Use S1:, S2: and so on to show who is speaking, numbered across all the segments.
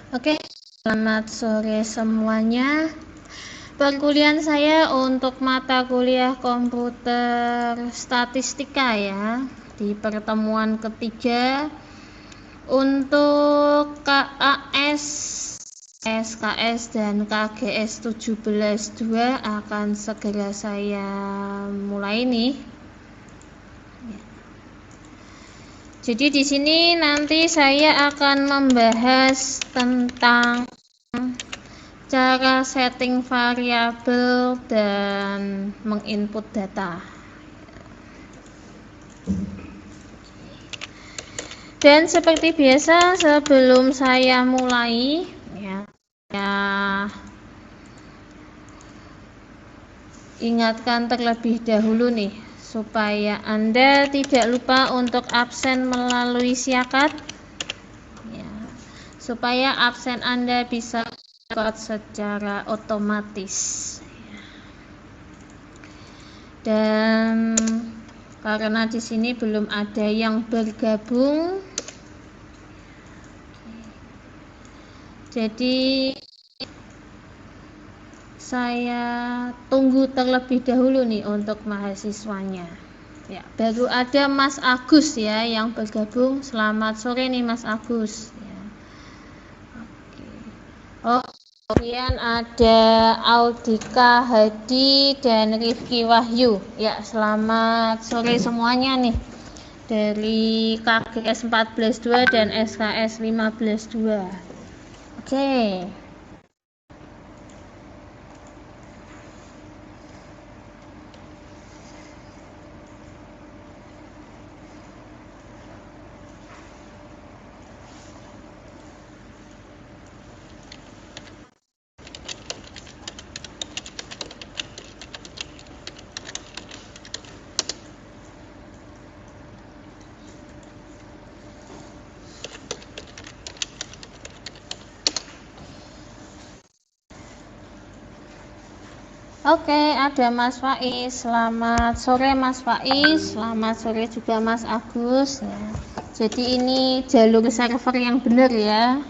S1: Oke, selamat sore semuanya. Perkuliahan saya untuk mata kuliah komputer statistika ya, di pertemuan ketiga untuk KAS, SKS dan KGS 17-2 akan segera saya mulai nih. Jadi di sini nanti saya akan membahas tentang cara setting variabel dan menginput data. Dan seperti biasa sebelum saya mulai ya ingatkan terlebih dahulu nih supaya Anda tidak lupa untuk absen melalui siakat ya, supaya absen Anda bisa record secara otomatis. Dan karena di sini belum ada yang bergabung, jadi saya tunggu terlebih dahulu nih untuk mahasiswanya. Ya, baru ada Mas Agus ya yang bergabung. Selamat sore nih Mas Agus. Ya. Oke. Oh, kemudian ada Audika Hadi dan Rifki Wahyu. Ya, selamat sore semuanya nih. Dari KGS 14-2 dan SKS 15-2. Oke. Oke, ada Mas Faiz. Selamat sore Mas Faiz. Selamat sore juga Mas Agus. Ya. Jadi ini jalur server yang benar ya.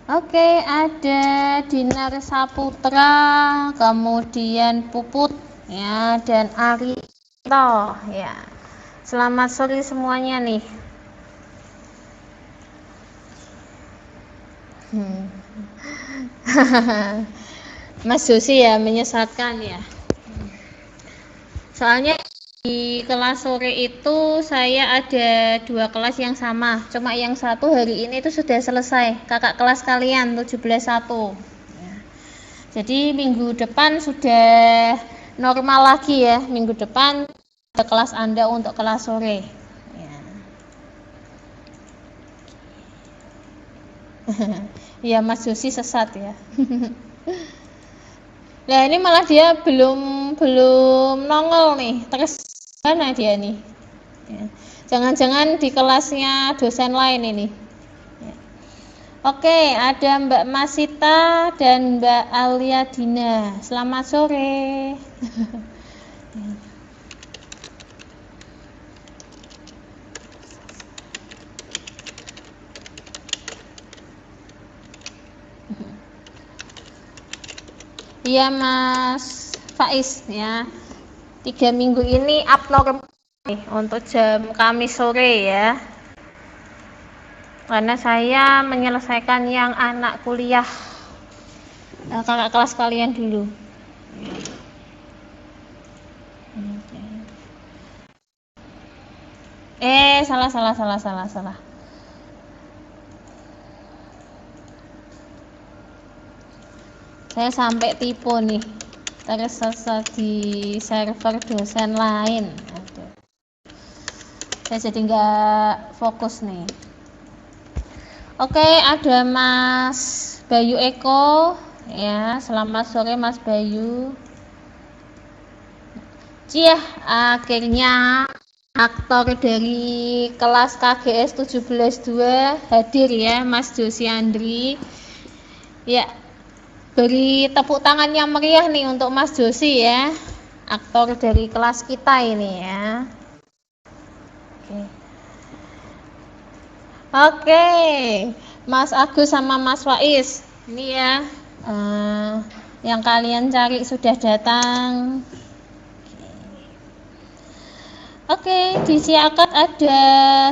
S1: Oke, ada Dinar Saputra, kemudian Puput ya dan Arito ya. Selamat sore semuanya nih. Mas Josi ya menyesatkan ya. Soalnya di kelas sore itu saya ada 2 kelas yang sama, cuma yang satu hari ini itu sudah selesai, kakak kelas kalian 17-1 ya. Jadi minggu depan sudah normal lagi ya, minggu depan ada kelas Anda untuk kelas sore ya. Ya Mas Josi sesat ya. Nah ini malah dia belum nongol nih, terus mana dia nih ya. Jangan-jangan di kelasnya dosen lain ini ya. Oke, ada Mbak Masita dan Mbak Alia Dina. Selamat sore. Iya Mas Faiz ya. 3 minggu ini abnormal untuk jam Kamis sore ya. Karena saya menyelesaikan yang anak kuliah kakak kelas kalian dulu. Salah. Saya sampai tipu nih, tersesat di server dosen lain. Aduh. Saya jadi nggak fokus nih. Oke, ada Mas Bayu Eko ya. Selamat sore Mas Bayu. Cia, akhirnya aktor dari kelas KGS 17-2 hadir ya, Mas Josi Andri. Ya, beri tepuk tangan yang meriah nih untuk Mas Josi ya, aktor dari kelas kita ini ya. Oke, Mas Agus sama Mas Faiz, ini ya, yang kalian cari sudah datang. Oke, di Siakat ada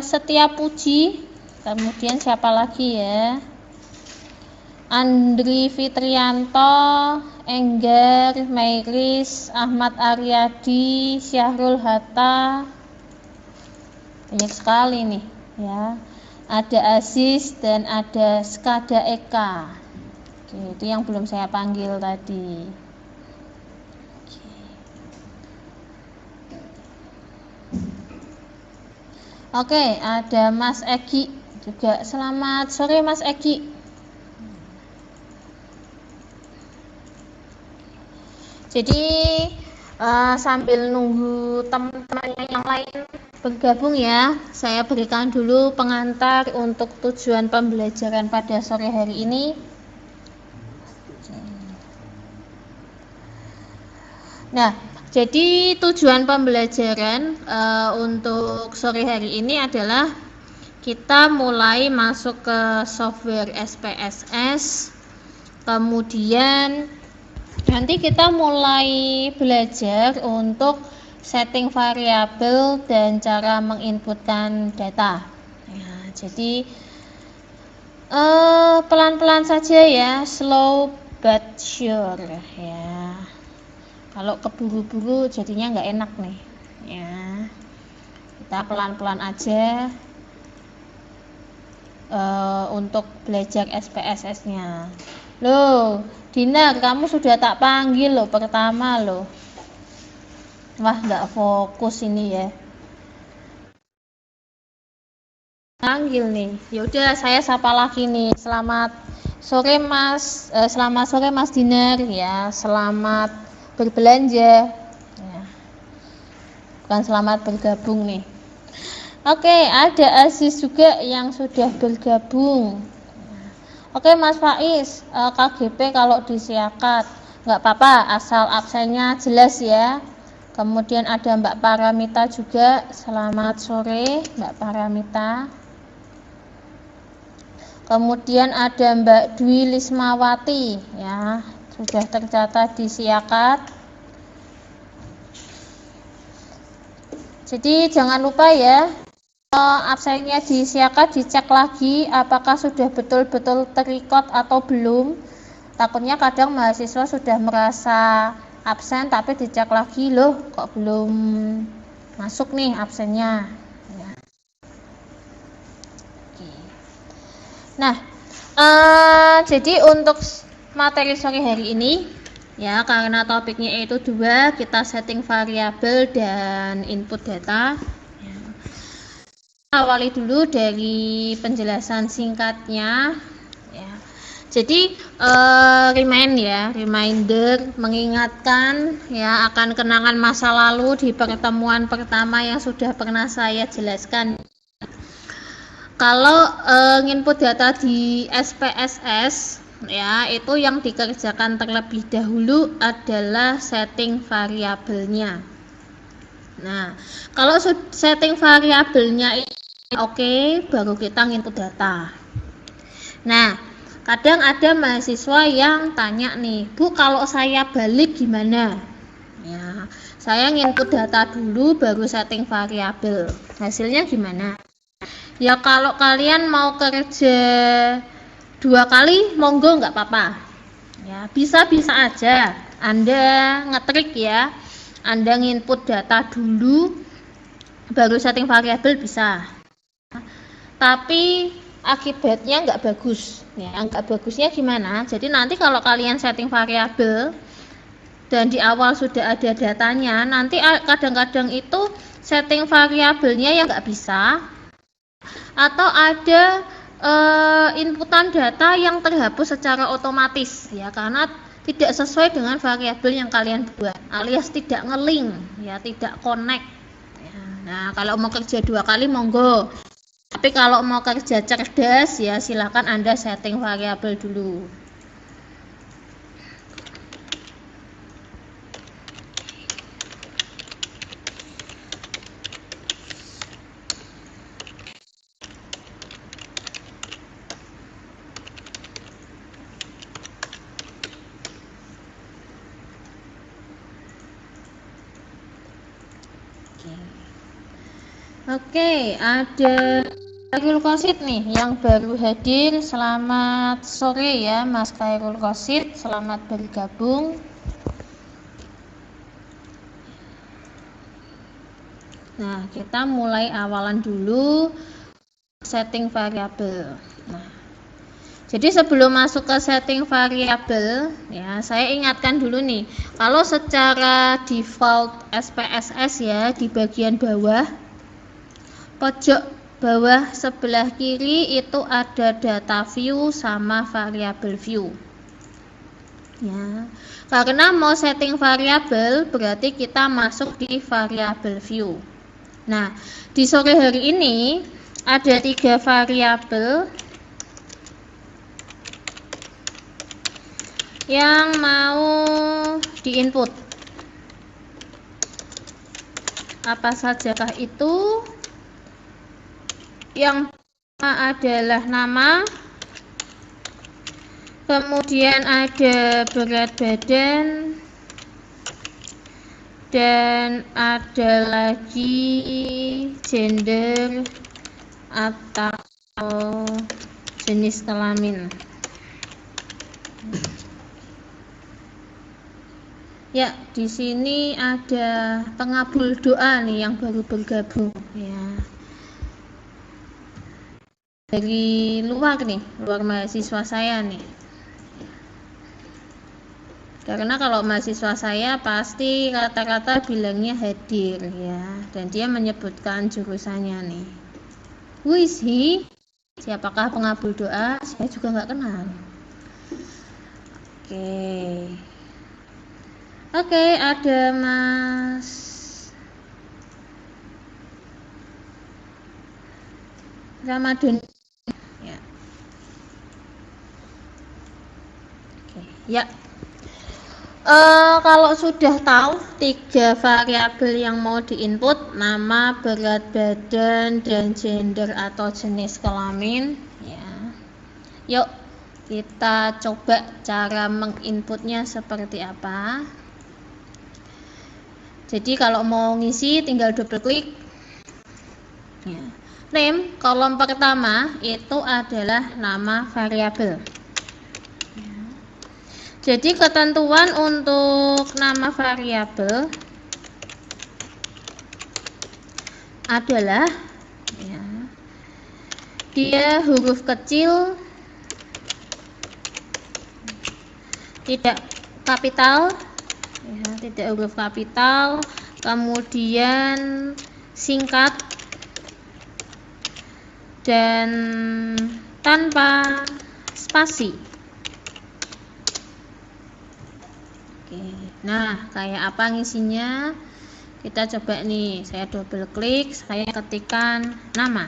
S1: Setia Puji, kemudian siapa lagi ya? Andri Fitrianto, Enggar, Meiris, Ahmad Aryadi, Syahrul Hatta, banyak sekali nih ya. Ada Aziz dan ada Skada Eka. Oke, itu yang belum saya panggil tadi. Oke, ada Mas Egi juga. Selamat sore Mas Egi. Jadi sambil nunggu teman-teman yang lain bergabung ya, saya berikan dulu pengantar untuk tujuan pembelajaran pada sore hari ini. Nah, jadi tujuan pembelajaran untuk sore hari ini adalah kita mulai masuk ke software SPSS, kemudian nanti kita mulai belajar untuk setting variabel dan cara menginputkan data. Ya, jadi pelan-pelan saja ya, slow but sure ya. Kalau keburu-buru jadinya nggak enak nih ya. Kita pelan-pelan aja untuk belajar SPSS-nya. Loh, Dinar, kamu sudah tak panggil loh pertama loh. Wah, nggak fokus ini ya. Panggil nih. Yaudah, saya sapa lagi nih. Selamat sore Mas Dinar ya. Selamat berbelanja. Ya. Bukan selamat bergabung nih. Oke, ada Aziz juga yang sudah bergabung. Oke Mas Faiz, KGP kalau disiakat nggak apa-apa, asal absennya jelas ya. Kemudian ada Mbak Paramita juga. Selamat sore Mbak Paramita. Kemudian ada Mbak Dwi Lismawati ya, sudah tercatat di siakat. Jadi jangan lupa ya, absennya di siakat dicek lagi apakah sudah betul-betul terrecord atau belum. Takutnya kadang mahasiswa sudah merasa absen tapi dicek lagi, loh kok belum masuk nih absennya ya. Nah, jadi untuk materi sore hari ini ya, karena topiknya itu 2, kita setting variabel dan input data. Awali dulu dari penjelasan singkatnya ya. Jadi reminder mengingatkan ya akan kenangan masa lalu di pertemuan pertama yang sudah pernah saya jelaskan. Kalau input data di SPSS ya, itu yang dikerjakan terlebih dahulu adalah setting variabelnya. Nah, kalau setting variabelnya oke, baru kita input data. Nah, kadang ada mahasiswa yang tanya nih, Bu, kalau saya balik gimana? Ya, saya input data dulu baru setting variabel. Hasilnya gimana? Ya kalau kalian mau kerja 2 kali, monggo nggak apa-apa. Ya, bisa-bisa aja. Anda ngetrik ya. Anda input data dulu baru setting variabel bisa. Tapi akibatnya nggak bagus ya. Nggak bagusnya gimana? Jadi nanti kalau kalian setting variabel dan di awal sudah ada datanya, nanti kadang-kadang itu setting variabelnya yang nggak bisa, atau ada inputan data yang terhapus secara otomatis ya, karena tidak sesuai dengan variabel yang kalian buat, alias tidak ngeling, ya, tidak connect. Ya, nah, kalau mau kerja 2 kali monggo. Tapi kalau mau kerja cerdas, ya silakan Anda setting variabel dulu. Oke, ada Khairul Qasid nih yang baru hadir. Selamat sore ya Mas Khairul Qasid, selamat bergabung. Nah, kita mulai awalan dulu setting variabel. Nah, jadi sebelum masuk ke setting variabel, ya saya ingatkan dulu nih, kalau secara default SPSS ya di bagian bawah, pojok bawah sebelah kiri itu ada data view sama variabel view. Ya, karena mau setting variabel berarti kita masuk di variabel view. Nah, di sore hari ini ada 3 variabel yang mau diinput. Apa sajakah itu? Yang pertama adalah nama, kemudian ada berat badan, dan ada lagi gender atau jenis kelamin. Ya, di sini ada pengabul doa nih yang baru bergabung ya. Dari luar nih, luar mahasiswa saya nih. Karena kalau mahasiswa saya pasti rata-rata bilangnya hadir ya, dan dia menyebutkan jurusannya nih. Who is he? Siapakah pengabul doa? Saya juga nggak kenal. Oke, ada Mas Ramadan. Ya. Ya. Kalau sudah tahu 3 variabel yang mau diinput, nama, berat badan, dan gender atau jenis kelamin, ya. Yuk kita coba cara menginputnya seperti apa. Jadi kalau mau ngisi tinggal double klik. Ya. Name, kolom pertama itu adalah nama variabel. Jadi ketentuan untuk nama variabel adalah ya, dia huruf kecil, tidak kapital, ya, tidak huruf kapital, kemudian singkat dan tanpa spasi. Nah, kayak apa ngisinya? Kita coba nih, saya double klik, saya ketikkan nama.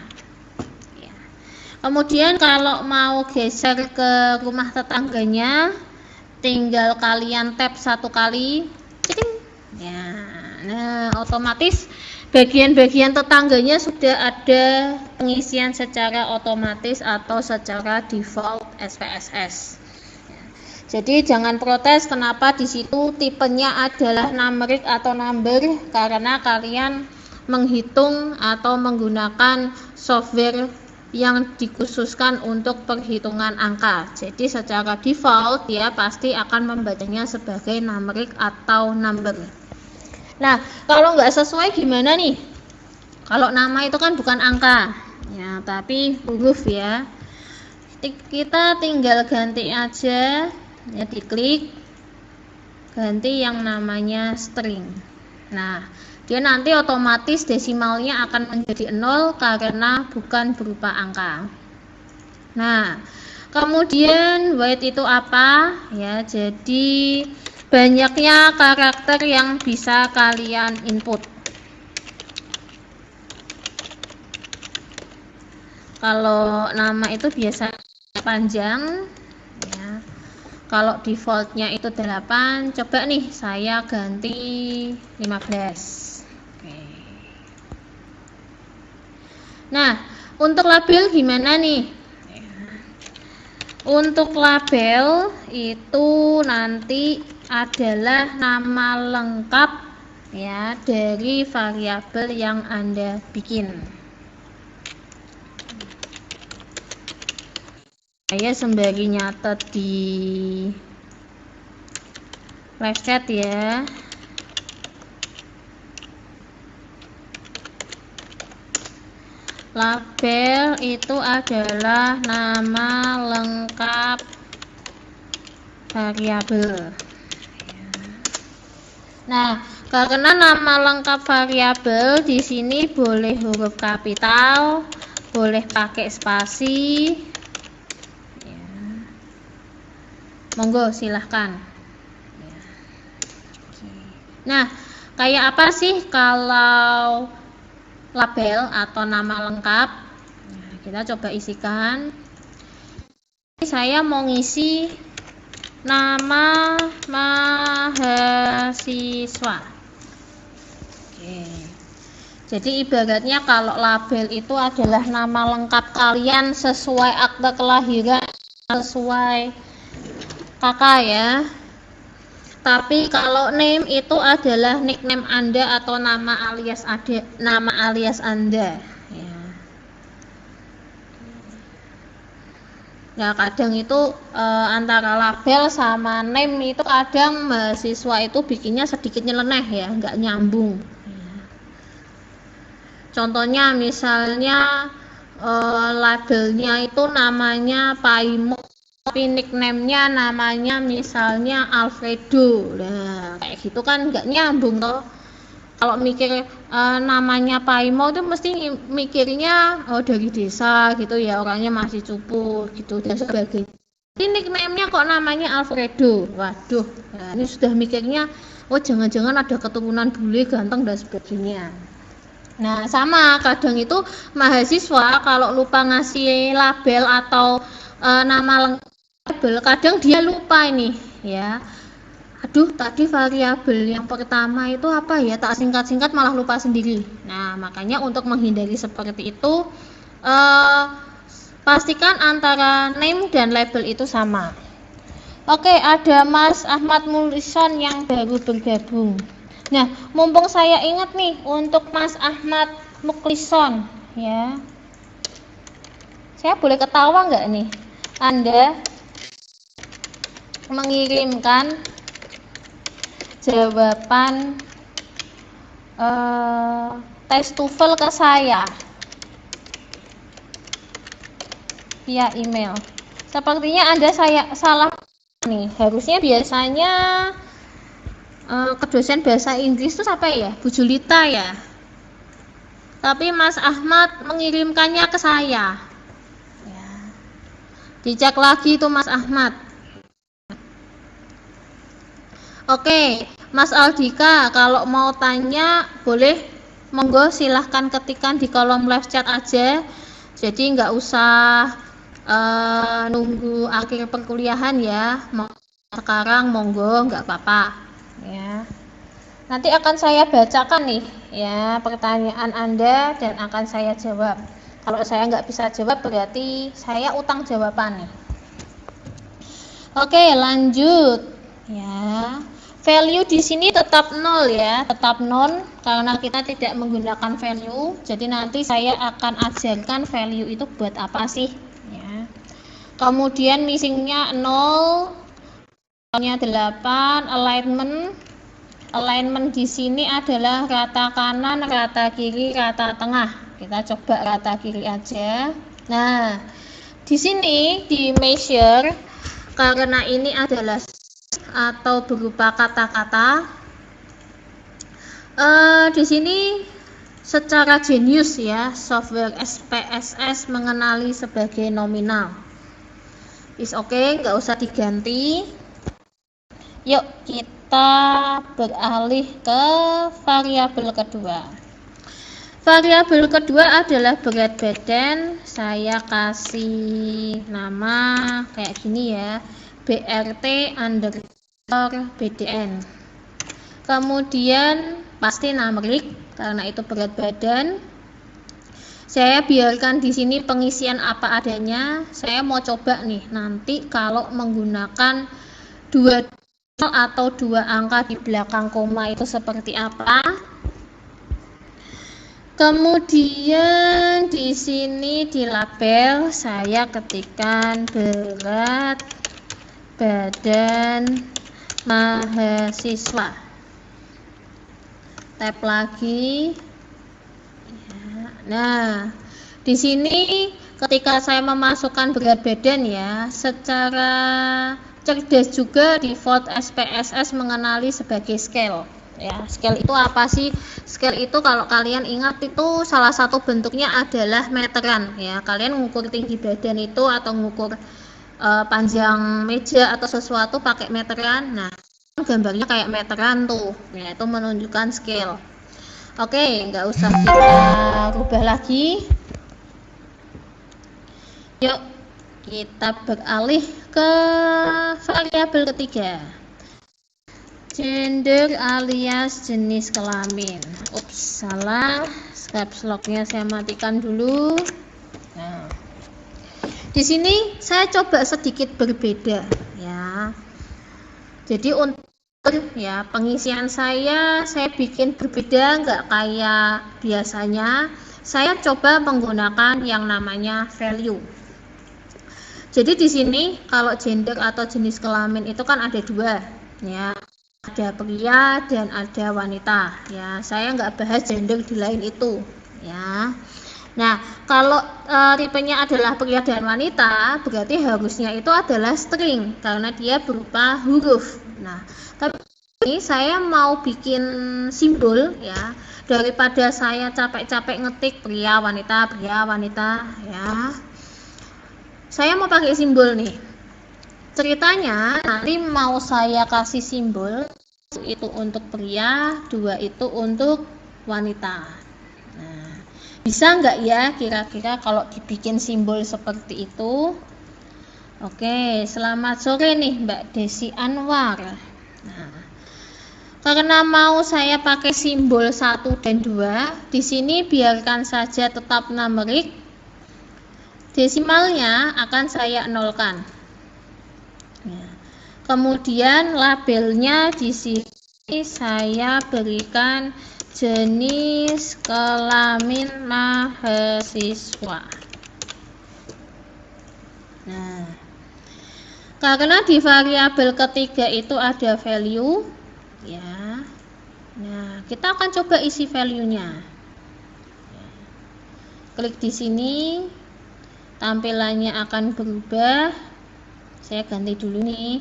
S1: Ya. Kemudian kalau mau geser ke rumah tetangganya, tinggal kalian tap 1 kali, ceking. Ya, nah otomatis bagian-bagian tetangganya sudah ada pengisian secara otomatis atau secara default SPSS. Jadi jangan protes kenapa di situ tipenya adalah numeric atau number, karena kalian menghitung atau menggunakan software yang dikhususkan untuk perhitungan angka. Jadi secara default dia pasti akan membacanya sebagai numeric atau number. Nah, kalau nggak sesuai gimana nih? Kalau nama itu kan bukan angka, ya, tapi huruf ya. Kita tinggal ganti aja. Ya, diklik ganti yang namanya string. Nah, dia nanti otomatis desimalnya akan menjadi 0 karena bukan berupa angka. Nah, Kemudian weight itu apa? Ya, jadi banyaknya karakter yang bisa kalian input. Kalau nama itu biasa panjang ya. Kalau defaultnya itu 8, coba nih saya ganti 15. Oke. Nah, untuk label gimana nih? Untuk label itu nanti adalah nama lengkap ya dari variabel yang Anda bikin. Saya sembari nyatet di live chat ya. Label itu adalah nama lengkap variabel. Nah, karena nama lengkap variabel di sini boleh huruf kapital, boleh pakai spasi. Monggo silahkan. Nah, kayak apa sih kalau label atau nama lengkap? Nah, kita coba isikan. Saya mau ngisi nama mahasiswa. Oke. Jadi ibaratnya kalau label itu adalah nama lengkap kalian sesuai akte kelahiran, sesuai kakak ya. Tapi kalau name itu adalah nickname Anda atau nama alias Anda ya. Ya kadang itu antara label sama name itu kadang mahasiswa itu bikinnya sedikit nyeleneh ya, nggak nyambung ya. Contohnya misalnya labelnya itu namanya Paimo, tapi nickname-nya namanya misalnya Alfredo. Nah, kayak gitu kan nggak nyambung toh. Kalau mikir namanya Paimo itu mesti mikirnya dari desa gitu ya, orangnya masih cupu gitu dan sebagainya. Ini nickname-nya kok namanya Alfredo. Waduh, nah, ini sudah mikirnya jangan-jangan ada keturunan bule ganteng dan sebagainya. Nah, sama kadang itu mahasiswa kalau lupa ngasih label atau nama lengkap, kadang dia lupa ini ya. Aduh, tadi variabel yang pertama itu apa ya? Tak singkat-singkat malah lupa sendiri. Nah, makanya untuk menghindari seperti itu pastikan antara name dan label itu sama. Oke, ada Mas Ahmad Mulison yang baru bergabung. Nah, mumpung saya ingat nih untuk Mas Ahmad Mulison ya. Saya boleh ketawa nggak nih? Anda mengirimkan jawaban tes TOEFL ke saya via email. Sepertinya Anda salah nih. Harusnya biasanya ke dosen bahasa Inggris itu siapa ya? Bu Julita ya. Tapi Mas Ahmad mengirimkannya ke saya. Ya. Dicek lagi itu Mas Ahmad. Oke, Mas Aldika, kalau mau tanya boleh, monggo silahkan ketikkan di kolom live chat aja. Jadi nggak usah nunggu akhir perkuliahan ya. Mau sekarang monggo, nggak apa-apa. Ya. Nanti akan saya bacakan nih ya pertanyaan Anda dan akan saya jawab. Kalau saya nggak bisa jawab berarti saya utang jawaban nih. Oke, lanjut ya. Value di sini tetap 0 ya, tetap non karena kita tidak menggunakan value. Jadi nanti saya akan ajarkan value itu buat apa sih ya. Kemudian missingnya 0, nya 8, alignment di sini adalah rata kanan, rata kiri, rata tengah. Kita coba rata kiri aja. Nah, di sini di measure karena ini adalah atau berupa kata-kata. Di sini secara jenius ya, software SPSS mengenali sebagai nominal. is oke, nggak usah diganti. Yuk kita beralih ke variabel kedua. Variabel kedua adalah berat badan. Saya kasih nama kayak gini ya, BRT underscore BDN. Kemudian pasti numerik karena itu berat badan. Saya biarkan di sini pengisian apa adanya. Saya mau coba nih nanti kalau menggunakan 2 atau 2 angka di belakang koma itu seperti apa. Kemudian di sini di label saya ketikkan berat badan mahasiswa. Tab lagi. Nah, di sini ketika saya memasukkan berat badan ya, secara cerdas juga default SPSS mengenali sebagai scale. Ya, scale itu apa sih? Scale itu kalau kalian ingat itu salah satu bentuknya adalah meteran ya. Kalian mengukur tinggi badan itu atau mengukur panjang meja atau sesuatu pakai meteran. Nah, gambarnya kayak meteran tuh. Ya, itu menunjukkan scale. Oke, nggak usah kita rubah lagi. Yuk, kita beralih ke variabel ketiga. Gender alias jenis kelamin. Ups, salah. Caps lock-nya saya matikan dulu. Nah, di sini saya coba sedikit berbeda ya. Jadi untuk ya pengisian saya bikin berbeda, nggak kayak biasanya. Saya coba menggunakan yang namanya value. Jadi di sini kalau gender atau jenis kelamin itu kan ada 2 ya, ada pria dan ada wanita ya. Saya nggak bahas gender di lain itu ya. Nah, kalau tipenya adalah pria dan wanita, berarti harusnya itu adalah string karena dia berupa huruf. Nah, tapi ini saya mau bikin simbol ya, daripada saya capek-capek ngetik pria wanita ya. Saya mau pakai simbol nih. Ceritanya nanti mau saya kasih simbol itu untuk pria, 2 itu untuk wanita. Nah, bisa nggak ya kira-kira kalau dibikin simbol seperti itu? Oke, selamat sore nih Mbak Desi Anwar. Nah, karena mau saya pakai simbol 1 dan 2, di sini biarkan saja tetap numerik. Desimalnya akan saya nolkan. Ya. Kemudian labelnya di sini saya berikan jenis kelamin mahasiswa. Nah, karena di variabel ketiga itu ada value ya. Nah, kita akan coba isi value-nya. Klik di sini, tampilannya akan berubah. Saya ganti dulu nih.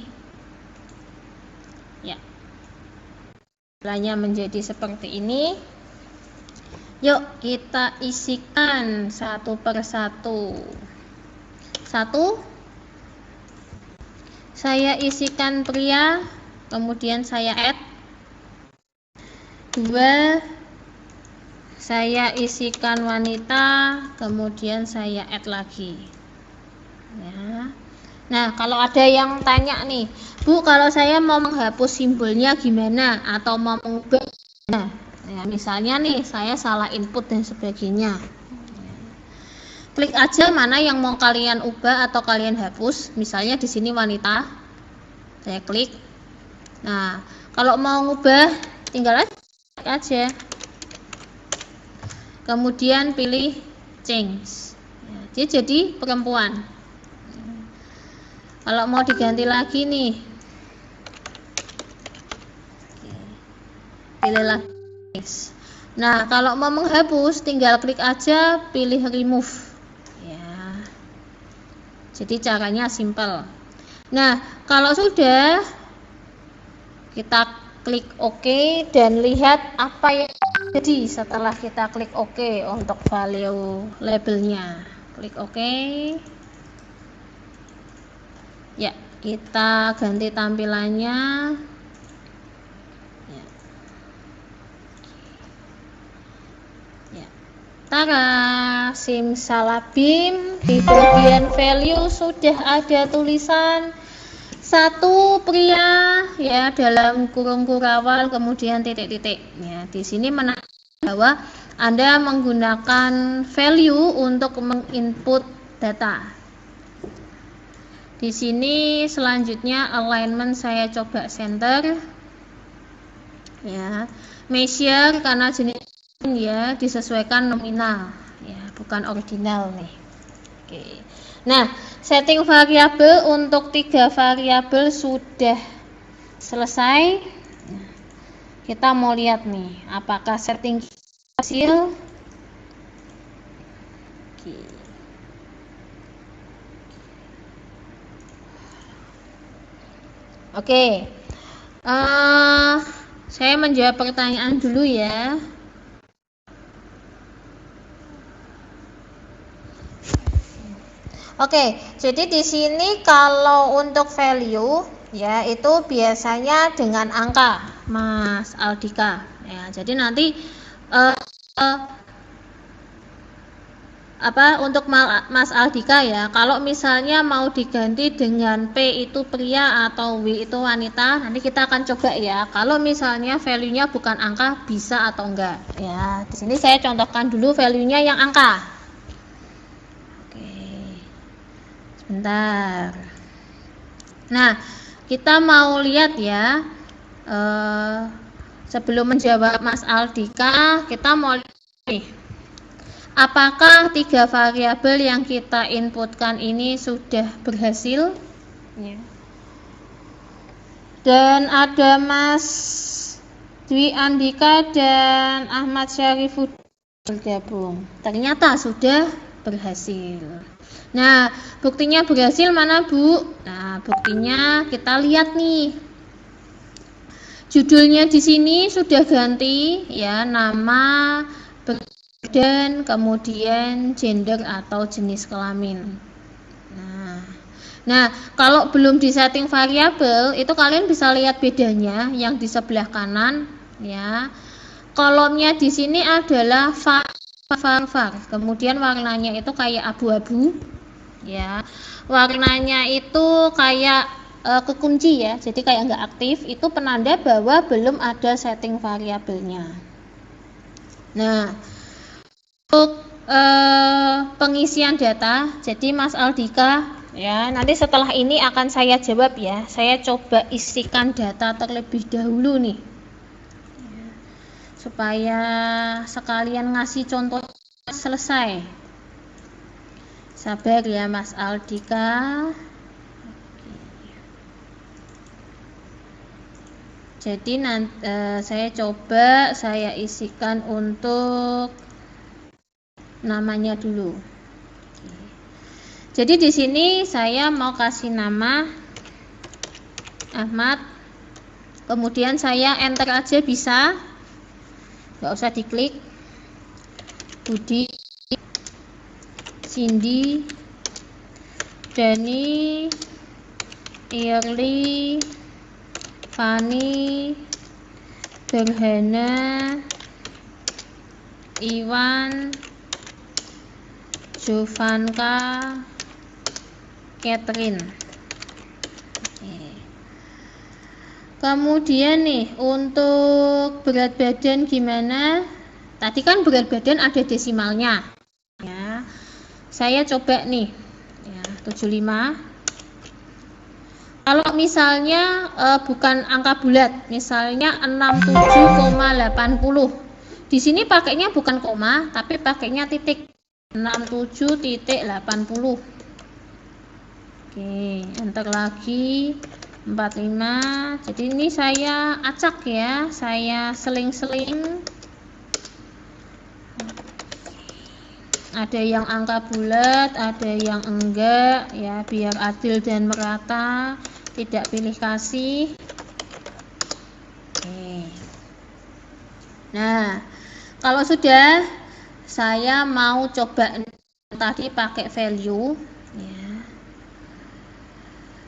S1: Ya. Tampilannya menjadi seperti ini. Yuk kita isikan satu per satu. 1, saya isikan pria, kemudian saya add. 2, saya isikan wanita, kemudian saya add lagi ya. Nah, kalau ada yang tanya nih, Bu, kalau saya mau menghapus simbolnya gimana atau mau mengubah, nah ya, misalnya nih saya salah input dan sebagainya, klik aja mana yang mau kalian ubah atau kalian hapus. Misalnya di sini wanita, saya klik. Nah, kalau mau ngubah tinggal aja, kemudian pilih change ya, dia jadi perempuan. Kalau mau diganti lagi nih, pilih lagi. Nah, kalau mau menghapus tinggal klik aja, pilih remove ya. Jadi caranya simple. Nah, kalau sudah, kita klik OK dan lihat apa yang jadi setelah kita klik OK untuk value labelnya. Klik OK. Ya, kita ganti tampilannya. Ya. Ya. Tara, simsalabim, di bagian value sudah ada tulisan satu pria ya dalam kurung kurawal kemudian titik-titik. Ya, di sini menandakan bahwa Anda menggunakan value untuk menginput data. Di sini selanjutnya alignment saya coba center. Ya, measure karena jenis ya disesuaikan nominal ya, bukan ordinal nih. Oke. Nah, setting variabel untuk 3 variabel sudah selesai. Kita mau lihat nih, apakah setting hasil. Oke. Saya menjawab pertanyaan dulu ya. Oke, jadi di sini kalau untuk value ya itu biasanya dengan angka, Mas Aldika. Ya, jadi nanti untuk Mas Aldika ya, kalau misalnya mau diganti dengan P itu pria atau W itu wanita, nanti kita akan coba ya. Kalau misalnya value-nya bukan angka, bisa atau enggak ya. Di sini saya contohkan dulu value-nya yang angka. Oke. Sebentar. Nah, kita mau lihat ya. Sebelum menjawab Mas Aldika, kita mau lihat nih. Apakah 3 variabel yang kita inputkan ini sudah berhasil? Ya. Dan ada Mas Dwi Andika dan Ahmad Syarifuddin bergabung. Ternyata sudah berhasil. Nah, buktinya berhasil mana, Bu? Nah, buktinya kita lihat nih. Judulnya di sini sudah ganti ya, nama dan kemudian gender atau jenis kelamin. Nah, kalau belum disetting variabel, itu kalian bisa lihat bedanya yang di sebelah kanan ya. Kolomnya di sini adalah var, kemudian warnanya itu kayak abu-abu ya. Warnanya itu kayak kekunci ya, jadi kayak nggak aktif. Itu penanda bahwa belum ada setting variabelnya. Nah, untuk pengisian data, jadi Mas Aldika ya, nanti setelah ini akan saya jawab ya. Saya coba isikan data terlebih dahulu nih, supaya sekalian ngasih contoh selesai. Sabar ya Mas Aldika. Jadi nanti saya coba saya isikan untuk namanya dulu. Jadi di sini saya mau kasih nama Ahmad, kemudian saya enter aja bisa, nggak usah diklik. Budi, Cindy, Dani, Irli, Fani, Berhana, Iwan, Jovanka, Catherine. Kemudian nih untuk berat badan gimana? Tadi kan berat badan ada desimalnya ya. Saya coba nih ya, 75. Kalau misalnya bukan angka bulat, misalnya 67,80. Di sini pakainya bukan koma, tapi pakainya titik. 67.80. Oke, enter lagi 45. Jadi ini saya acak ya, saya seling-seling. Ada yang angka bulat, ada yang enggak ya, biar adil dan merata, tidak pilih kasih. Oke. Nah, kalau sudah, saya mau coba tadi pakai value ya.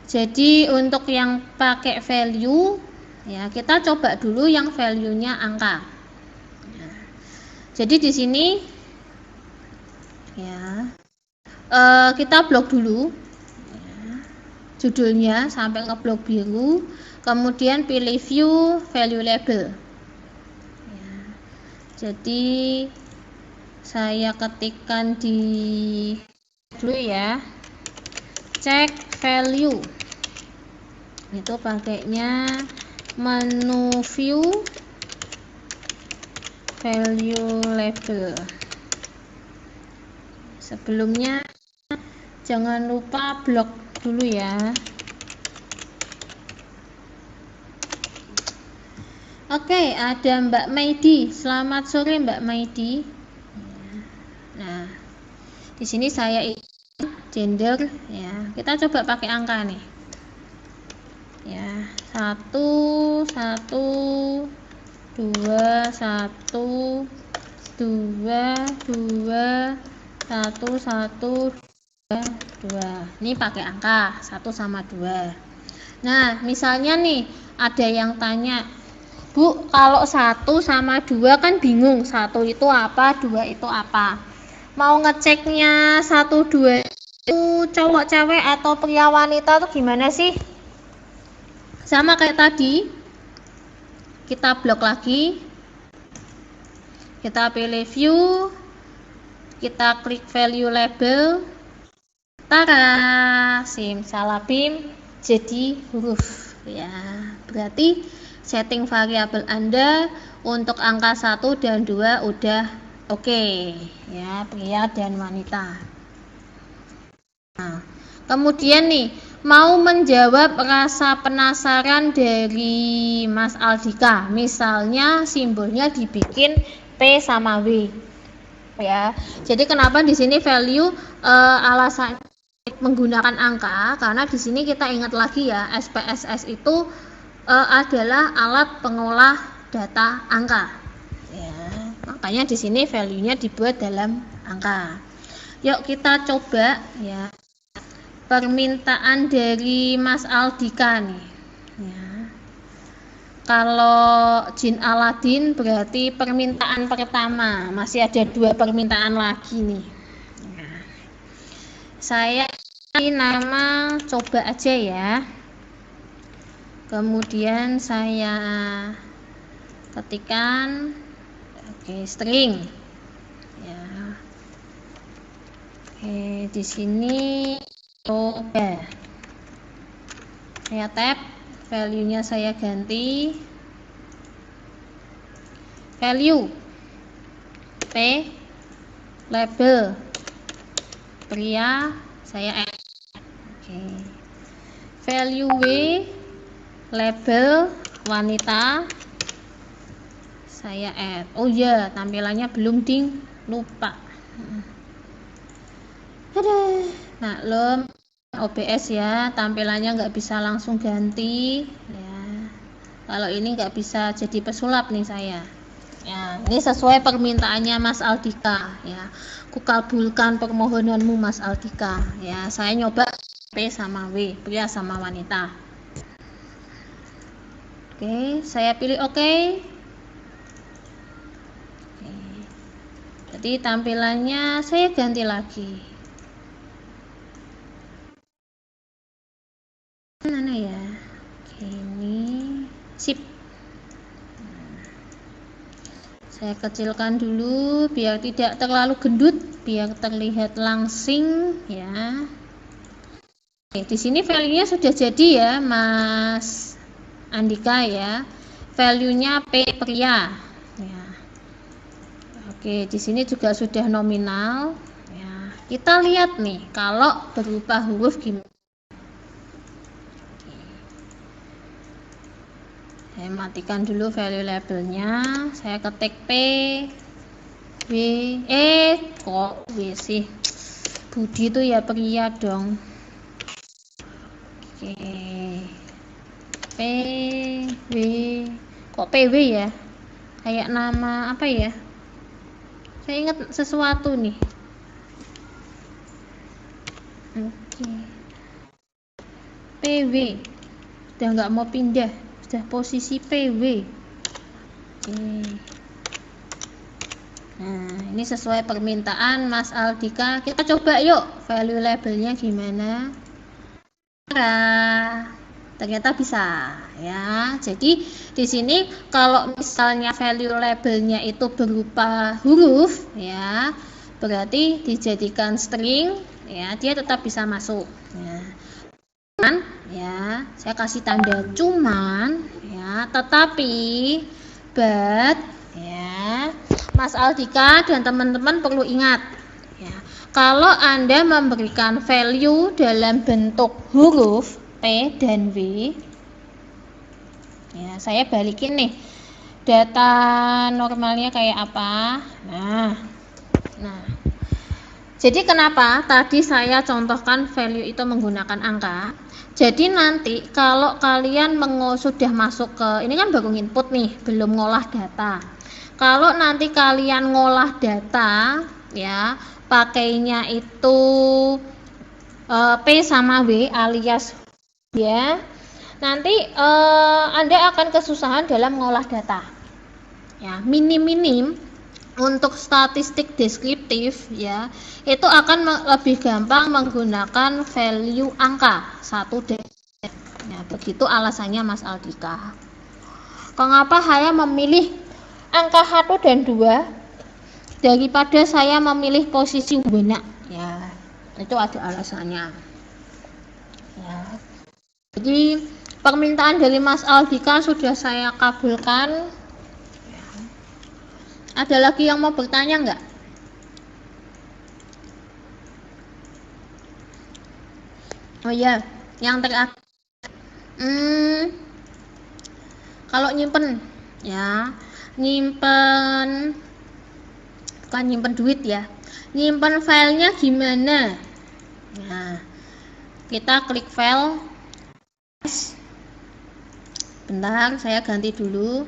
S1: Jadi untuk yang pakai value ya, kita coba dulu yang value-nya angka. Jadi di sini ya, kita blok dulu ya, judulnya sampai ke blok biru, kemudian pilih view value label ya. Jadi saya ketikkan di dulu ya, cek value, itu pakainya menu view value label. Sebelumnya jangan lupa blok dulu ya. Oke, ada Mbak Maidi. Selamat sore Mbak Maidi. Nah, di sini saya gender ya. Kita coba pakai angka nih. Ya, 1 1 2 1 2 2 1 1 2. Ini pakai angka 1 sama 2. Nah, misalnya nih ada yang tanya, Bu, kalau 1 sama 2 kan bingung, 1 itu apa, 2 itu apa. Mau ngeceknya 1 2 itu cowok cewek atau pria wanita tuh gimana sih? Sama kayak tadi, kita blok lagi, kita pilih view, kita klik value label, tara, simsalabim, jadi huruf ya. Berarti setting variabel Anda untuk angka 1 dan 2 udah oke ya, pria dan wanita. Nah, kemudian nih, mau menjawab rasa penasaran dari Mas Aldika, misalnya simbolnya dibikin P sama W ya. Jadi kenapa di sini value alasan menggunakan angka, karena di sini kita ingat lagi ya, SPSS itu adalah alat pengolah data angka ya. Makanya di sini value-nya dibuat dalam angka. Yuk kita coba ya permintaan dari Mas Aldika nih ya. Kalau Jin Aladin berarti permintaan pertama, masih ada 2 permintaan lagi nih ya. Saya nama coba aja ya, kemudian saya ketikkan string ya. Di sini coba saya tab, value-nya saya ganti value P label pria, saya add. Value W label wanita, saya add. Oh ya, tampilannya belum ding, lupa. Maklum OBS ya, tampilannya nggak bisa langsung ganti ya. Kalau ini nggak bisa jadi pesulap nih saya ya. Ini sesuai permintaannya Mas Aldika ya, kukabulkan permohonanmu Mas Aldika ya. Saya nyoba P sama W, pria sama wanita. Oke, saya pilih oke. Jadi tampilannya saya ganti lagi. Mana ya? Oke, ini sip. Saya kecilkan dulu biar tidak terlalu gendut, biar terlihat langsing ya. Oke, di sini value-nya sudah jadi ya Mas Andika ya. Value-nya P pria ya. Oke, di sini juga sudah nominal ya. Kita lihat nih kalau berupa huruf gimana. Saya matikan dulu value labelnya, saya ketik P W kok W sih, Budi itu ya pria dong. Oke, P W kok PW ya, kayak nama apa ya, saya ingat sesuatu nih. Oke, PW udah nggak mau pindah, sudah posisi PW. Oke. Nah, ini sesuai permintaan Mas Aldika. Kita coba yuk value labelnya gimana. Ternyata bisa ya. Jadi di sini kalau misalnya value labelnya itu berupa huruf ya, berarti dijadikan string ya, dia tetap bisa masuk ya. Cuman ya, saya kasih tanda cuman ya, tetapi but ya, Mas Aldika dan teman-teman perlu ingat ya, kalau Anda memberikan value dalam bentuk huruf P dan W ya, saya balikin nih data normalnya kayak apa. Nah jadi kenapa tadi saya contohkan value itu menggunakan angka. Jadi nanti kalau kalian sudah masuk ke, ini kan baru input nih, belum ngolah data. Kalau nanti kalian ngolah data ya, pakainya itu P sama W alias ya, nanti Anda akan kesusahan dalam mengolah data ya. Minim-minim untuk statistik deskriptif ya, itu akan lebih gampang menggunakan value angka 1 ya, begitu alasannya Mas Aldika. Kenapa saya memilih angka 1 dan 2 daripada saya memilih posisi benak ya, itu ada alasannya ya. Jadi permintaan dari Mas Aldika sudah saya kabulkan. Ada lagi yang mau bertanya enggak? Oh ya, yang terakhir kalau nyimpen ya, bukan nyimpen duit ya, nyimpen filenya gimana? Nah, kita klik file. Bentar, saya ganti dulu.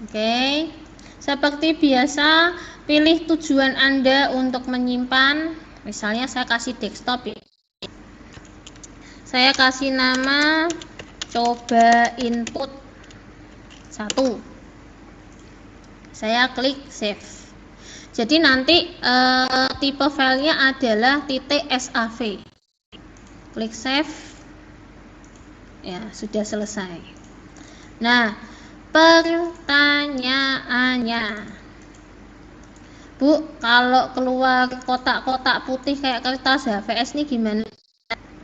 S1: Oke. Seperti biasa, pilih tujuan Anda untuk menyimpan. Misalnya saya kasih desktop ya. Saya kasih nama coba input 1. Saya klik save. Jadi nanti tipe filenya adalah .sav. Klik save. Ya, sudah selesai. Nah, pertanyaannya, Bu, kalau keluar kotak-kotak putih kayak kertas HVS ini gimana?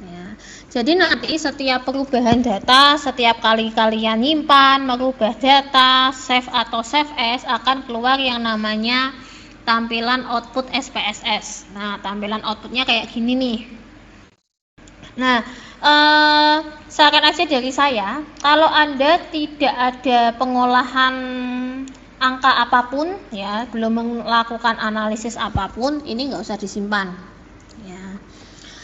S1: Ya, jadi nanti setiap perubahan data, setiap kali kalian nyimpan, merubah data, save atau save as, akan keluar yang namanya tampilan output SPSS. Nah, tampilan outputnya kayak gini nih. Nah, saran aja dari saya, kalau Anda tidak ada pengolahan angka apapun ya, belum melakukan analisis apapun, ini nggak usah disimpan ya.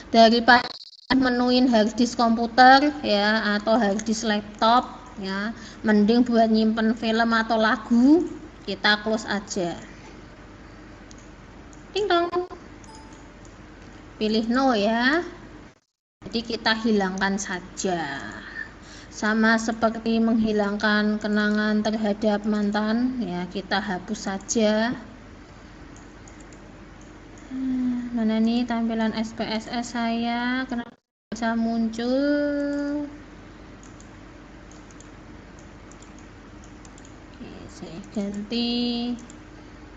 S1: Daripada menuin harddisk komputer ya, atau harddisk laptop ya, mending buat nyimpen film atau lagu, kita close aja. Ding dong, pilih no ya. Jadi kita hilangkan saja, sama seperti menghilangkan kenangan terhadap mantan ya, kita hapus saja. Mana nih tampilan SPSS saya, kenapa bisa muncul? Oke, saya ganti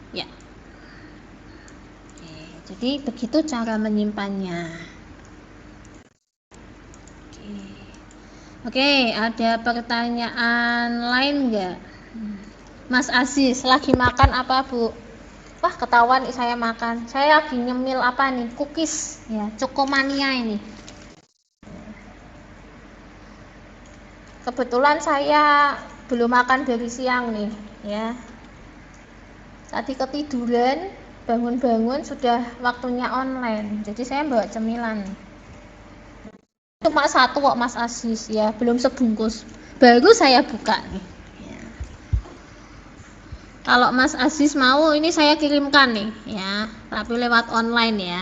S1: ya. Oke, jadi begitu cara menyimpannya. Oke, ada pertanyaan lain enggak? Mas Aziz, lagi makan apa, Bu? Wah, ketahuan saya makan. Saya lagi nyemil apa nih? Cookies ya, Cokomania ini. Kebetulan saya belum makan dari siang nih, ya. Tadi ketiduran, bangun-bangun sudah waktunya online. Jadi saya bawa cemilan. Cuma 1 kok Mas Aziz ya, belum sebungkus, baru saya buka nih ya. Kalau Mas Aziz mau, ini saya kirimkan nih ya, tapi lewat online ya.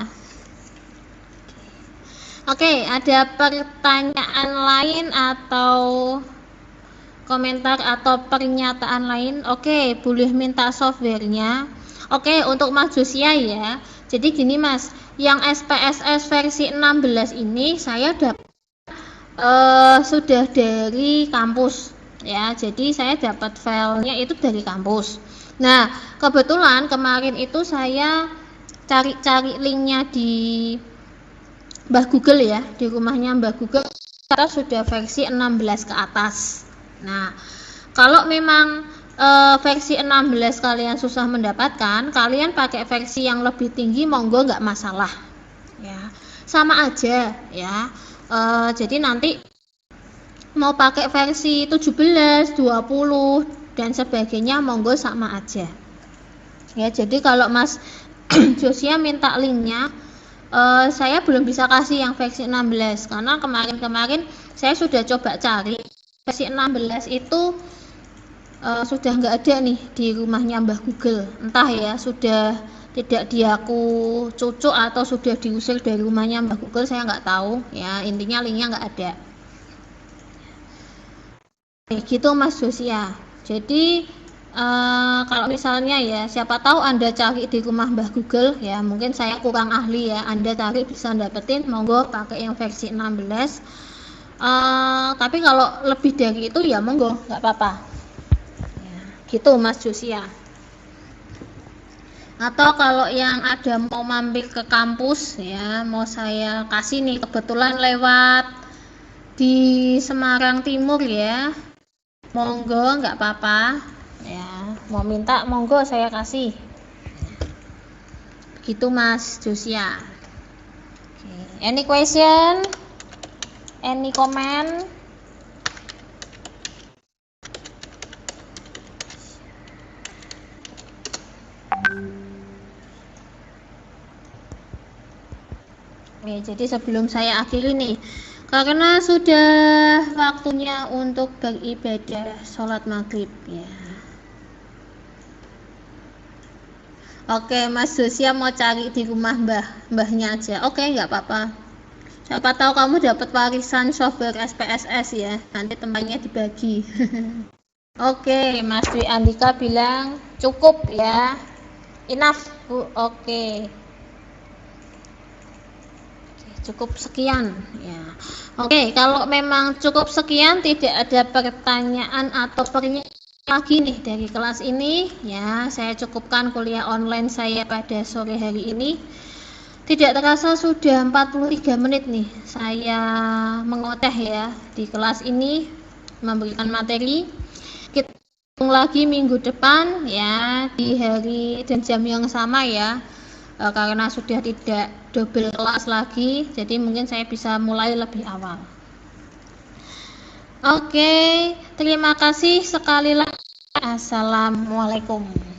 S1: Oke, ada pertanyaan lain atau komentar atau pernyataan lain? Oke, boleh minta softwarenya. Oke, untuk Mas Josia ya. Jadi gini Mas, yang SPSS versi 16 ini saya dapat sudah dari kampus ya. Jadi saya dapat filenya itu dari kampus. Nah, kebetulan kemarin itu saya cari-cari linknya di Mbah Google ya, di rumahnya Mbah Google kita sudah versi 16 ke atas. Nah, kalau memang versi 16 kalian susah mendapatkan, kalian pakai versi yang lebih tinggi monggo nggak masalah ya, sama aja ya. Jadi nanti mau pakai versi 17, 20 dan sebagainya monggo sama aja ya. Jadi kalau Mas Josia minta linknya, saya belum bisa kasih yang versi 16 karena kemarin saya sudah coba cari versi 16 itu sudah nggak ada nih di rumahnya Mbah Google. Entah ya sudah tidak diaku cucuk atau sudah diusir dari rumahnya Mbah Google, saya nggak tahu ya. Intinya linknya nggak ada. Gitu Mas Josia. Jadi kalau misalnya ya, siapa tahu Anda cari di rumah Mbah Google ya, mungkin saya kurang ahli ya, Anda cari bisa dapetin, monggo pakai yang versi 16. Tapi kalau lebih dari itu ya monggo, nggak apa-apa ya, gitu Mas Josia. Atau kalau yang ada mau mampir ke kampus ya, mau saya kasih nih, kebetulan lewat di Semarang Timur ya, monggo nggak apa-apa ya, mau minta monggo saya kasih gitu Mas Josia. Any question, any comment? Jadi sebelum saya akhiri nih, karena sudah waktunya untuk beribadah sholat maghrib ya. Oke, Mas Josia mau cari di rumah mbahnya aja. Oke, nggak apa-apa. Siapa tahu kamu dapat warisan software SPSS ya. Nanti temannya dibagi. Oke, Mas Dwi Andika bilang cukup ya. Enough, Bu. Oke. Cukup sekian ya. Oke, kalau memang cukup sekian, tidak ada pertanyaan atau pernyataan lagi nih dari kelas ini ya, saya cukupkan kuliah online saya pada sore hari ini. Tidak terasa sudah 43 menit nih saya mengoteh ya di kelas ini, memberikan materi. Kita ketemu lagi minggu depan ya, di hari dan jam yang sama ya. Karena sudah tidak double kelas lagi, jadi mungkin saya bisa mulai lebih awal. Oke, terima kasih sekali lagi. Assalamualaikum.